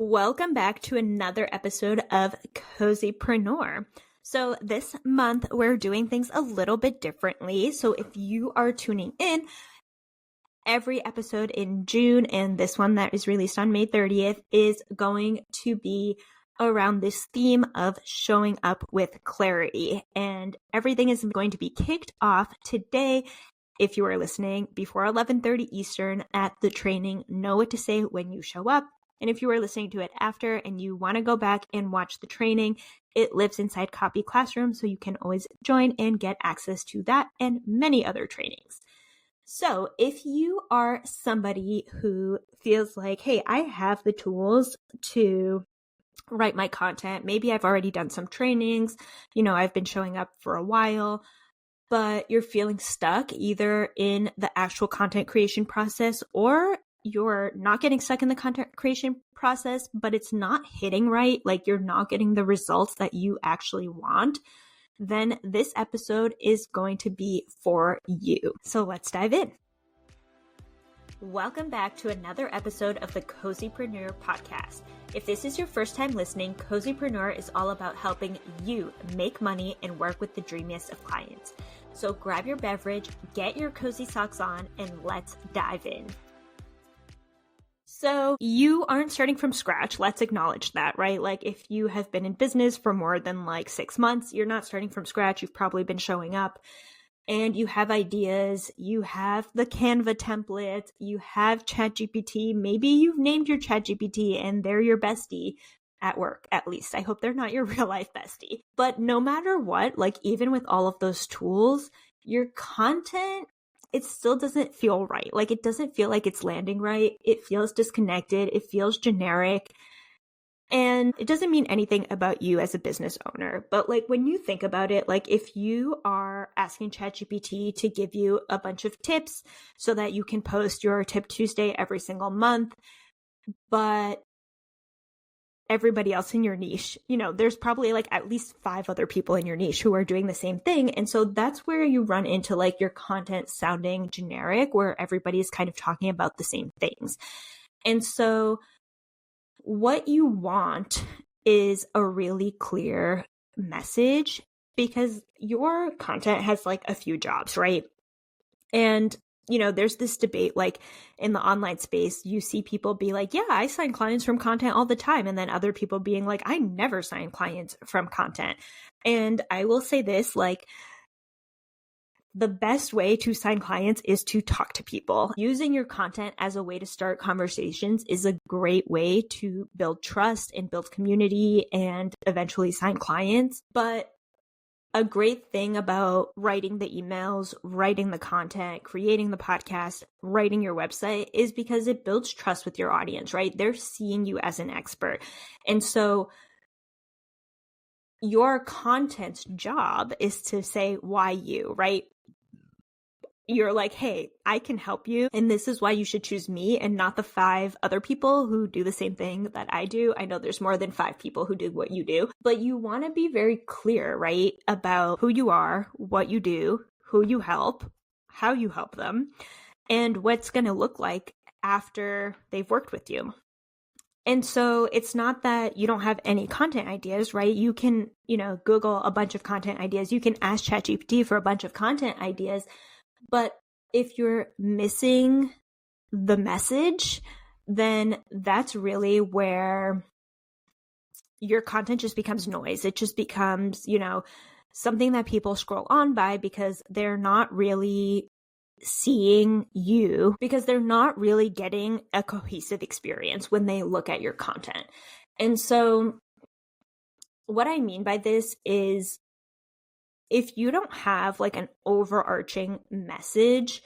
Welcome back to another episode of Cozypreneur. So this month we're doing things a little bit differently. So if you are tuning in, every episode in June and this one that is released on May 30th is going to be around this theme of showing up with clarity. And everything is going to be kicked off today. If you are listening before 11:30 Eastern at the training, Know What to Say When You Show Up. And if you are listening to it after and you want to go back and watch the training, it lives inside Copy Classroom, so you can always join and get access to that and many other trainings. So if you are somebody who feels like, hey, I have the tools to write my content, maybe I've already done some trainings, I've been showing up for a while, but you're feeling stuck either in the actual content creation process or you're not getting stuck in the content creation process, but it's not hitting right, like you're not getting the results that you actually want, then this episode is going to be for you. So let's dive in. Welcome back to another episode of the Cozypreneur podcast. If this is your first time listening, Cozypreneur is all about helping you make money and work with the dreamiest of clients. So grab your beverage, get your cozy socks on, and let's dive in. So you aren't starting from scratch. Let's acknowledge that, right? Like if you have been in business for more than 6 months, you're not starting from scratch. You've probably been showing up and you have ideas. You have the Canva template. You have ChatGPT. Maybe you've named your ChatGPT and they're your bestie at work, at least. I hope they're not your real life bestie. But no matter what, even with all of those tools, your content, it still doesn't feel right. It doesn't feel like it's landing right. It feels disconnected. It feels generic. And it doesn't mean anything about you as a business owner. But when you think about it, if you are asking ChatGPT to give you a bunch of tips so that you can post your Tip Tuesday every single month, but everybody else in your niche, there's probably at least 5 other people in your niche who are doing the same thing. And so that's where you run into your content sounding generic, where everybody's kind of talking about the same things. And so what you want is a really clear message, because your content has a few jobs, right? And there's this debate, in the online space, you see people be like, yeah, I sign clients from content all the time. And then other people being like, I never sign clients from content. And I will say this, the best way to sign clients is to talk to people. Using your content as a way to start conversations is a great way to build trust and build community and eventually sign clients. But a great thing about writing the emails, writing the content, creating the podcast, writing your website is because it builds trust with your audience, right? They're seeing you as an expert. And so your content's job is to say, why you, right? You're like, hey, I can help you. And this is why you should choose me and not the 5 other people who do the same thing that I do. I know there's more than 5 people who do what you do, but you want to be very clear, right? About who you are, what you do, who you help, how you help them, and what's going to look like after they've worked with you. And so it's not that you don't have any content ideas, right? You can, Google a bunch of content ideas. You can ask ChatGPT for a bunch of content ideas. But if you're missing the message, then that's really where your content just becomes noise. It just becomes, something that people scroll on by because they're not really seeing you, because they're not really getting a cohesive experience when they look at your content. And so what I mean by this is, if you don't have an overarching message,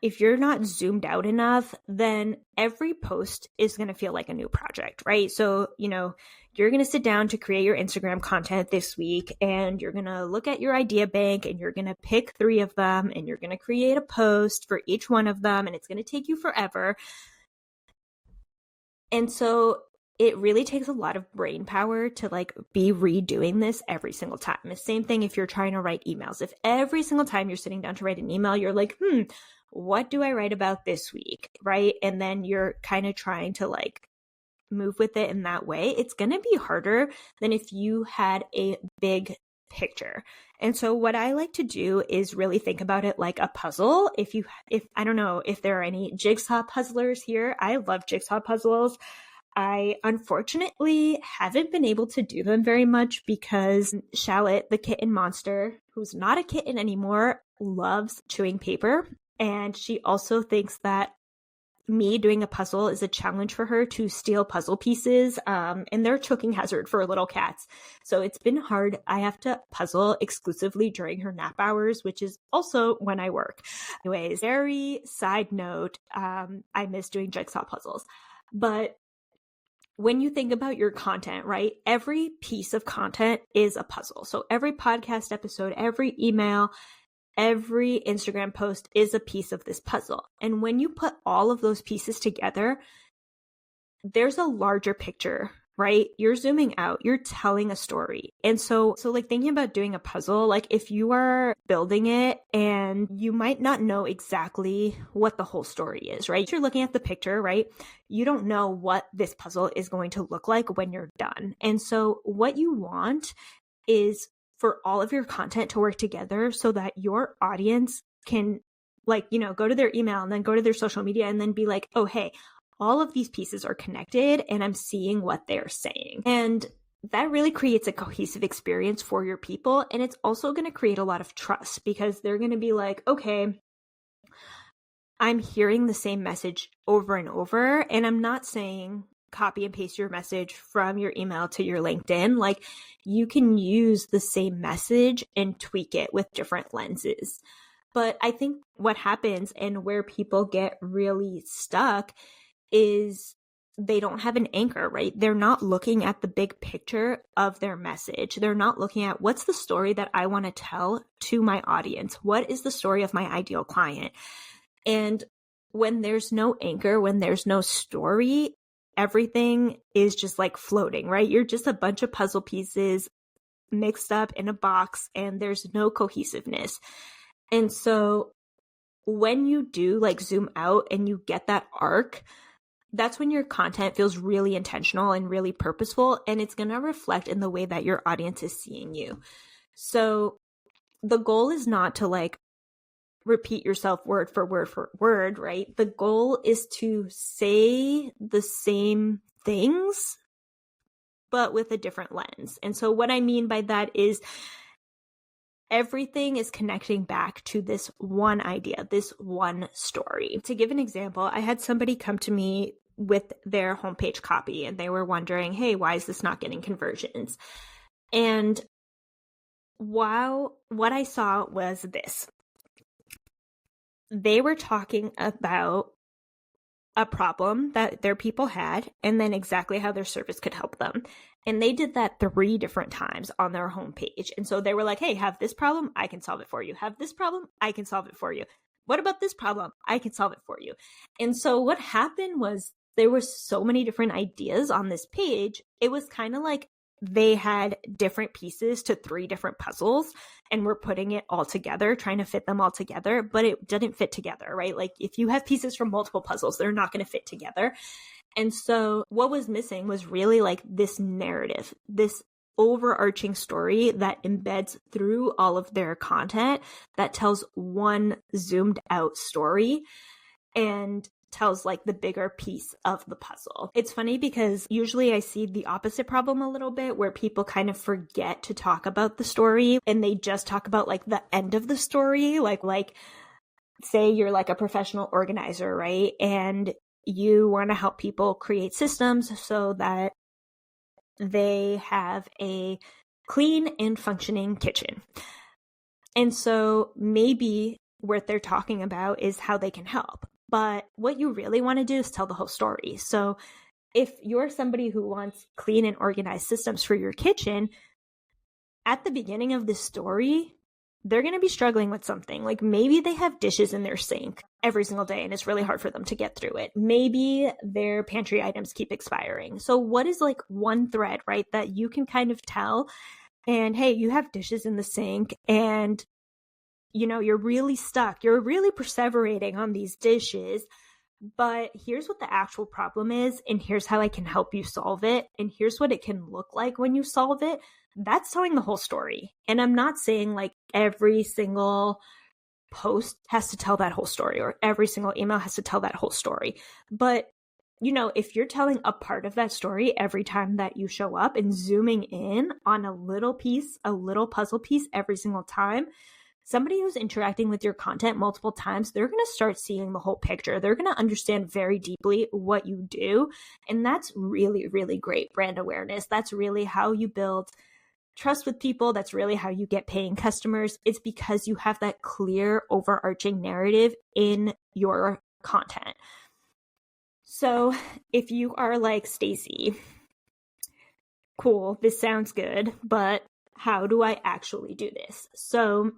if you're not zoomed out enough, then every post is going to feel like a new project, right? So, you're going to sit down to create your Instagram content this week, and you're going to look at your idea bank, and you're going to pick 3 of them, and you're going to create a post for each one of them, and it's going to take you forever. And so it really takes a lot of brain power to be redoing this every single time. The same thing if you're trying to write emails. If every single time you're sitting down to write an email, you're like, what do I write about this week? Right. And then you're kind of trying to move with it in that way, it's going to be harder than if you had a big picture. And so what I like to do is really think about it like a puzzle. If I don't know if there are any jigsaw puzzlers here. I love jigsaw puzzles. I unfortunately haven't been able to do them very much because Shallot, the kitten monster, who's not a kitten anymore, loves chewing paper. And she also thinks that me doing a puzzle is a challenge for her to steal puzzle pieces. And they're a choking hazard for little cats. So it's been hard. I have to puzzle exclusively during her nap hours, which is also when I work. Anyways, very side note, I miss doing jigsaw puzzles. But when you think about your content, right, every piece of content is a puzzle. So every podcast episode, every email, every Instagram post is a piece of this puzzle. And when you put all of those pieces together, there's a larger picture, right? You're zooming out, you're telling a story. And so like thinking about doing a puzzle, like if you are building it and you might not know exactly what the whole story is, right? You're looking at the picture, right? You don't know what this puzzle is going to look like when you're done. And so what you want is for all of your content to work together so that your audience can go to their email and then go to their social media and then be like, oh, hey, all of these pieces are connected and I'm seeing what they're saying. And that really creates a cohesive experience for your people. And it's also going to create a lot of trust because they're going to be like, okay, I'm hearing the same message over and over. And I'm not saying copy and paste your message from your email to your LinkedIn. Like you can use the same message and tweak it with different lenses. But I think what happens and where people get really stuck is they don't have an anchor, right? They're not looking at the big picture of their message. They're not looking at what's the story that I want to tell to my audience? What is the story of my ideal client? And when there's no anchor, when there's no story, everything is just like floating, right? You're just a bunch of puzzle pieces mixed up in a box and there's no cohesiveness. And so when you do like zoom out and you get that arc, that's when your content feels really intentional and really purposeful, and it's going to reflect in the way that your audience is seeing you. So the goal is not to like repeat yourself word for word, right? The goal is to say the same things, but with a different lens. And so what I mean by that is everything is connecting back to this one idea, this one story. To give an example, I had somebody come to me with their homepage copy and they were wondering, hey, why is this not getting conversions? And wow, what I saw was this. They were talking about a problem that their people had and then exactly how their service could help them. And they did that 3 different times on their homepage. And so they were like, hey, have this problem? I can solve it for you. Have this problem? I can solve it for you. What about this problem? I can solve it for you. And so what happened was there were so many different ideas on this page. It was kind of like they had different pieces to 3 different puzzles and we're putting it all together, trying to fit them all together, but it didn't fit together, right? Like if you have pieces from multiple puzzles, they're not going to fit together. And so what was missing was really like this narrative, this overarching story that embeds through all of their content that tells one zoomed out story and tells like the bigger piece of the puzzle. It's funny because usually I see the opposite problem a little bit where people kind of forget to talk about the story and they just talk about like the end of the story. Like say you're like a professional organizer, right? And you want to help people create systems so that they have a clean and functioning kitchen. And so maybe what they're talking about is how they can help. But what you really want to do is tell the whole story. So if you're somebody who wants clean and organized systems for your kitchen, at the beginning of this story, they're going to be struggling with something. Like maybe they have dishes in their sink every single day and it's really hard for them to get through it. Maybe their pantry items keep expiring. So what is like one thread, right, that you can kind of tell? And hey, you have dishes in the sink and you know, you're really stuck. You're really perseverating on these dishes. But here's what the actual problem is, and here's how I can help you solve it, and here's what it can look like when you solve it. That's telling the whole story. And I'm not saying like every single post has to tell that whole story or every single email has to tell that whole story. But, if you're telling a part of that story every time that you show up and zooming in on a little piece, a little puzzle piece every single time, somebody who's interacting with your content multiple times, they're going to start seeing the whole picture. They're going to understand very deeply what you do. And that's really, really great brand awareness. That's really how you build trust with people. That's really how you get paying customers. It's because you have that clear overarching narrative in your content. So if you are like, Stacy, cool, this sounds good, but how do I actually do this? So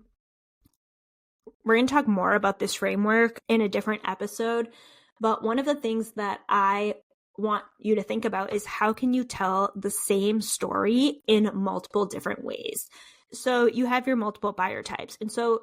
we're going to talk more about this framework in a different episode, but one of the things that I want you to think about is how can you tell the same story in multiple different ways? So you have your multiple buyer types. And so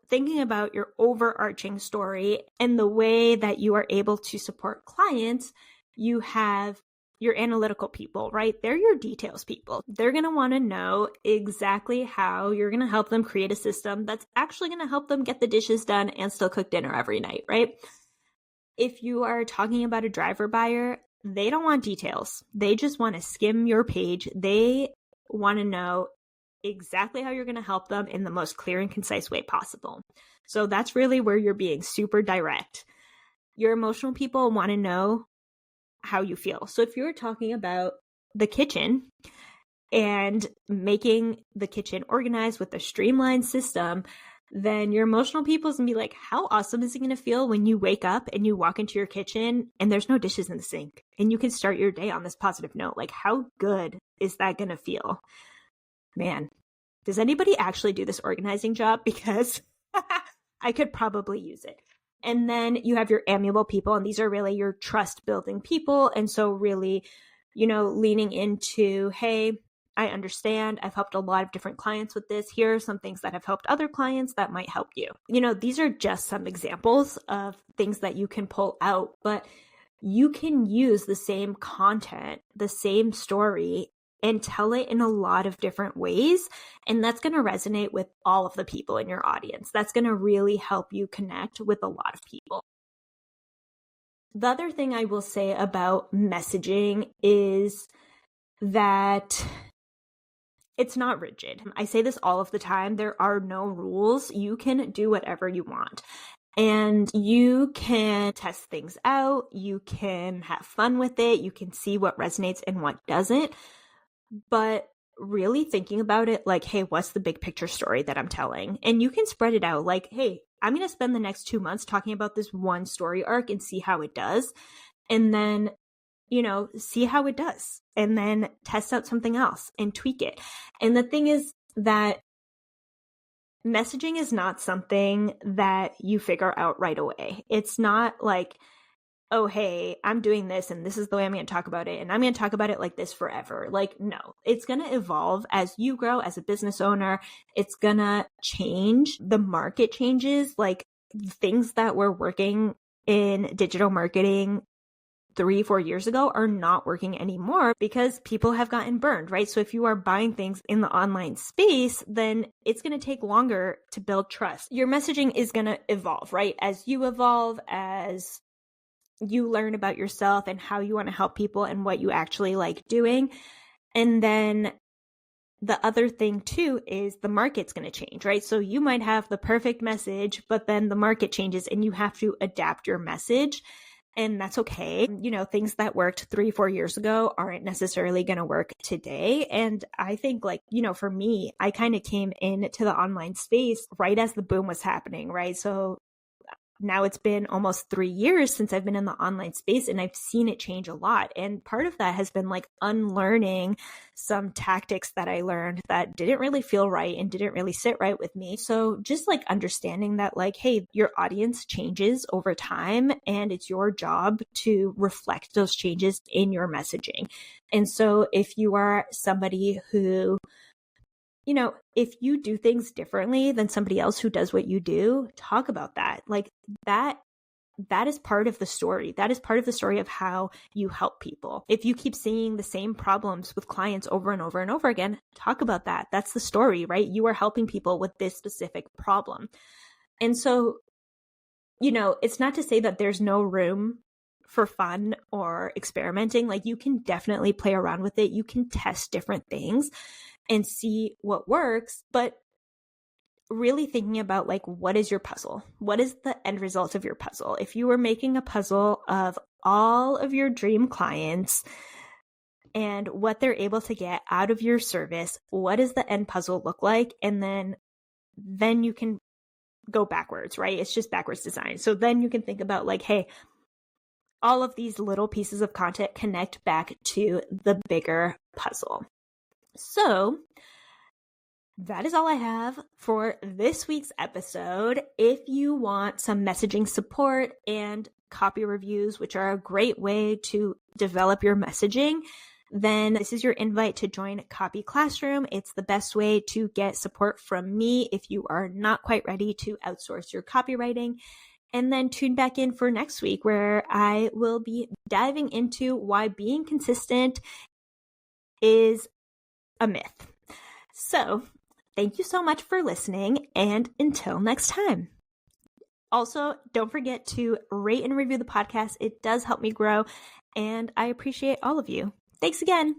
thinking about your overarching story and the way that you are able to support clients, you have your analytical people, right? They're your details people. They're going to want to know exactly how you're going to help them create a system that's actually going to help them get the dishes done and still cook dinner every night, right? If you are talking about a driver buyer, they don't want details. They just want to skim your page. They want to know exactly how you're going to help them in the most clear and concise way possible. So that's really where you're being super direct. Your emotional people want to know how you feel. So if you're talking about the kitchen and making the kitchen organized with a streamlined system, then your emotional people is going to be like, how awesome is it going to feel when you wake up and you walk into your kitchen and there's no dishes in the sink and you can start your day on this positive note? Like, how good is that going to feel? Man, does anybody actually do this organizing job? Because I could probably use it. And then you have your amiable people, and these are really your trust building people. And so really, leaning into, hey, I understand. I've helped a lot of different clients with this. Here are some things that have helped other clients that might help you. These are just some examples of things that you can pull out, but you can use the same content, the same story, and tell it in a lot of different ways. And that's going to resonate with all of the people in your audience. That's going to really help you connect with a lot of people. The other thing I will say about messaging is that it's not rigid. I say this all of the time. There are no rules. You can do whatever you want. And you can test things out. You can have fun with it. You can see what resonates and what doesn't. But really thinking about it like, hey, what's the big picture story that I'm telling? And you can spread it out like, hey, I'm going to spend the next 2 months talking about this one story arc and see how it does. And then, see how it does. And then test out something else and tweak it. And the thing is that messaging is not something that you figure out right away. It's not like, oh, hey, I'm doing this and this is the way I'm going to talk about it. And I'm going to talk about it like this forever. Like, no, it's going to evolve as you grow as a business owner. It's going to change. The market changes. Like things that were working in digital marketing 3-4 years ago are not working anymore because people have gotten burned, right? So if you are buying things in the online space, then it's going to take longer to build trust. Your messaging is going to evolve, right? As you evolve, as you learn about yourself and how you want to help people and what you actually like doing. And then the other thing too is the market's going to change, right? So you might have the perfect message, but then the market changes and you have to adapt your message. And that's okay. Things that worked 3-4 years ago aren't necessarily going to work today. And I think for me, I kind of came into the online space right as the boom was happening, right? So now it's been almost 3 years since I've been in the online space and I've seen it change a lot. And part of that has been unlearning some tactics that I learned that didn't really feel right and didn't really sit right with me. So just understanding that hey, your audience changes over time and it's your job to reflect those changes in your messaging. And so if you are somebody who if you do things differently than somebody else who does what you do, talk about that. That that is part of the story. That is part of the story of how you help people. If you keep seeing the same problems with clients over and over and over again, talk about that. That's the story, right? You are helping people with this specific problem. And so, it's not to say that there's no room for fun or experimenting. Like, you can definitely play around with it. You can test different things and see what works, but really thinking about, like, what is your puzzle? What is the end result of your puzzle? If you were making a puzzle of all of your dream clients and what they're able to get out of your service, what does the end puzzle look like? And then you can go backwards, right? It's just backwards design. So then you can think about, like, hey, all of these little pieces of content connect back to the bigger puzzle. So that is all I have for this week's episode. If you want some messaging support and copy reviews, which are a great way to develop your messaging, then this is your invite to join Copy Classroom. It's the best way to get support from me if you are not quite ready to outsource your copywriting. And then tune back in for next week, where I will be diving into why being consistent is a myth. So thank you so much for listening, and until next time. Also, don't forget to rate and review the podcast. It does help me grow, and I appreciate all of you. Thanks again.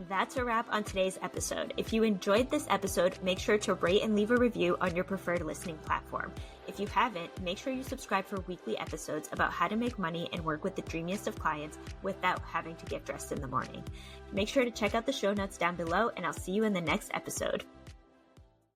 That's a wrap on today's episode. If you enjoyed this episode, make sure to rate and leave a review on your preferred listening platform. If you haven't, make sure you subscribe for weekly episodes about how to make money and work with the dreamiest of clients without having to get dressed in the morning. Make sure to check out the show notes down below, and I'll see you in the next episode.